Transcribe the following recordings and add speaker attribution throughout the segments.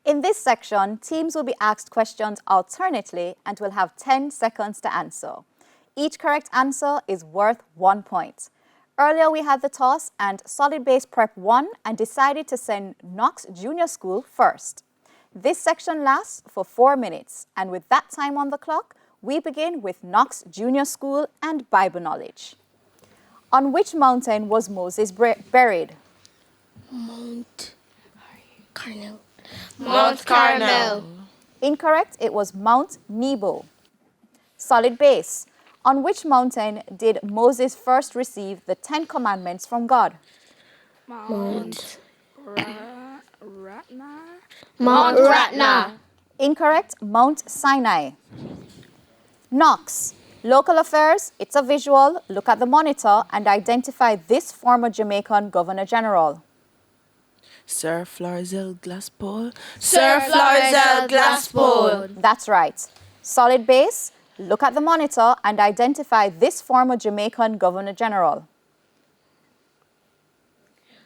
Speaker 1: In this section, teams will be asked questions alternately and will have 10 seconds to answer. Each correct answer is worth 1 point. Earlier we had the toss and Solid Base Prep won and decided to send Knox Junior School first. This section lasts for 4 minutes, and with that time on the clock, we begin with Knox Junior School and Bible knowledge. On which mountain was Moses buried?
Speaker 2: Mount Carmel.
Speaker 3: Mount Carmel.
Speaker 1: Incorrect, it was Mount Nebo. Solid Base. On which mountain did Moses first receive the 10 commandments from God?
Speaker 2: Mount
Speaker 3: Ratna.
Speaker 2: Mount Ratna.
Speaker 1: Incorrect, Mount Sinai. Knox. Local affairs, it's a visual. Look at the monitor and identify this former Jamaican Governor General.
Speaker 4: Sir Florizel Glasspool.
Speaker 3: Sir Florizel Glasspool.
Speaker 1: That's right. Solid Base. Look at the monitor and identify this former Jamaican Governor General.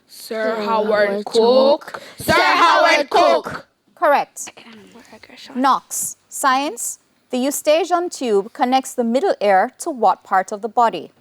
Speaker 3: Sir Howard Cook. Sir Howard Cook.
Speaker 1: Correct. Knox. Science. The eustachian tube connects the middle ear to what part of the body?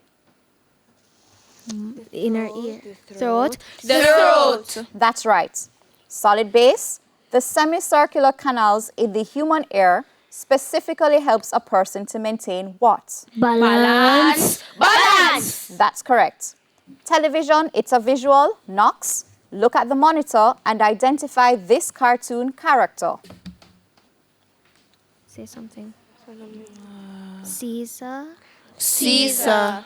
Speaker 2: Inner ear. Throat.
Speaker 3: The throat.
Speaker 1: That's right. Solid Base. The semicircular canals in the human ear specifically helps a person to maintain what?
Speaker 2: Balance.
Speaker 3: Balance.
Speaker 1: That's correct. Television, it's a visual. Knox. Look at the monitor and identify this cartoon character.
Speaker 2: Say something. Caesar.
Speaker 3: Caesar.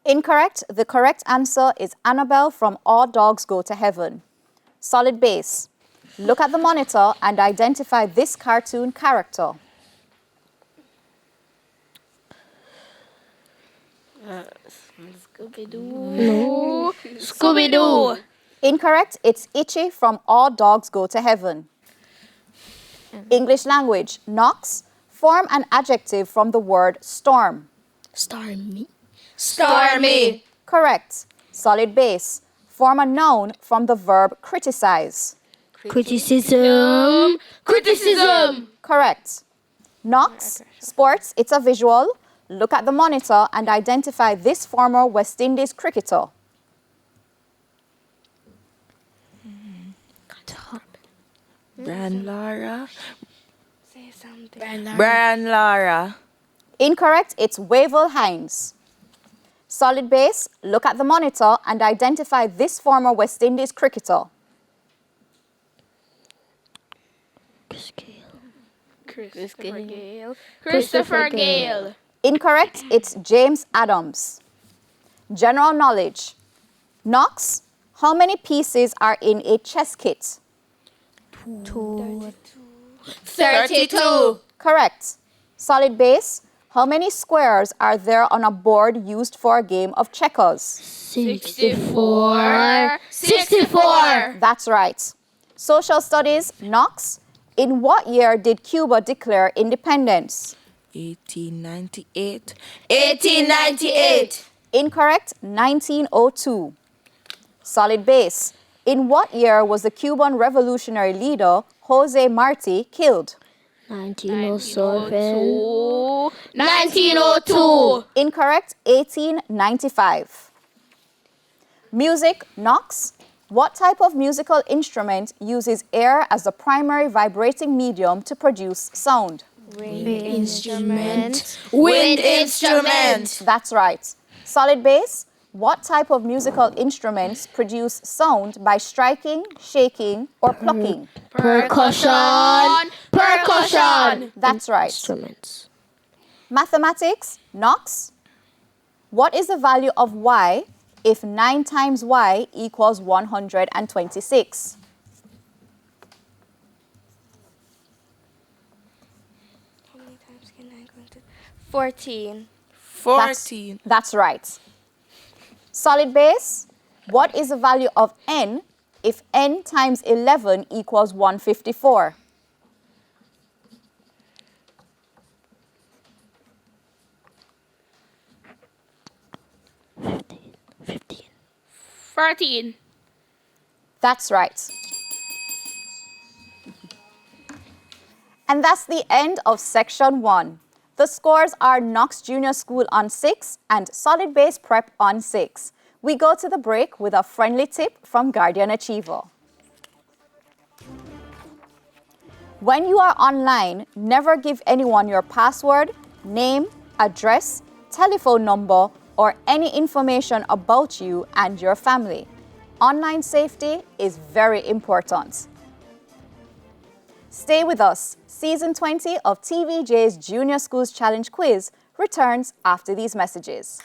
Speaker 1: Incorrect. The correct answer is Annabelle from All Dogs Go to Heaven. Solid Base. Look at the monitor and identify this cartoon character.
Speaker 3: Scooby-Doo. Scooby-Doo.
Speaker 1: Incorrect. It's Itchy from All Dogs Go to Heaven. English language. Knox. Form an adjective from the word storm.
Speaker 2: Stormy.
Speaker 3: Stormy.
Speaker 1: Correct. Solid Base. Form a noun from the verb criticize.
Speaker 2: Criticism.
Speaker 3: Criticism.
Speaker 1: Correct. Knox. Sports, it's a visual. Look at the monitor and identify this former West Indies cricketer.
Speaker 4: Brian Lara.
Speaker 3: Say something.
Speaker 4: Brian Lara.
Speaker 1: Incorrect, it's Wavell Hines. Solid Base, look at the monitor and identify this former West Indies cricketer.
Speaker 3: Christopher Gale. Christopher Gale.
Speaker 1: Incorrect, it's James Adams. General knowledge. Knox, how many pieces are in a chess kit?
Speaker 3: 32.
Speaker 1: Correct. Solid Base, how many squares are there on a board used for a game of checkers?
Speaker 3: 64. 64.
Speaker 1: That's right. Social studies. Knox, in what year did Cuba declare independence?
Speaker 4: 1898.
Speaker 3: 1898.
Speaker 1: Incorrect, 1902. Solid Base, in what year was the Cuban revolutionary leader Jose Marti killed?
Speaker 2: 1907.
Speaker 3: 1902.
Speaker 1: Incorrect, 1895. Music. Knox, what type of musical instrument uses air as the primary vibrating medium to produce sound?
Speaker 2: Wind instrument.
Speaker 3: Wind instrument.
Speaker 1: That's right. Solid Base, what type of musical instruments produce sound by striking, shaking, or plucking?
Speaker 3: Percussion. Percussion.
Speaker 1: That's right.
Speaker 2: Instruments.
Speaker 1: Mathematics. Knox, what is the value of y if 9 times y equals 126?
Speaker 3: How many times can I go to 14?
Speaker 4: 14.
Speaker 1: That's right. Solid Base, what is the value of n if n times 11 equals 154?
Speaker 3: 13.
Speaker 1: That's right. And that's the end of Section 1. The scores are Knox Junior School on 6 and Solid Base Prep on 6. We go to the break with a friendly tip from Guardian Achiever. When you are online, never give anyone your password, name, address, telephone number, or any information about you and your family. Online safety is very important. Stay with us. Season 20 of TVJ's Junior Schools Challenge Quiz returns after these messages.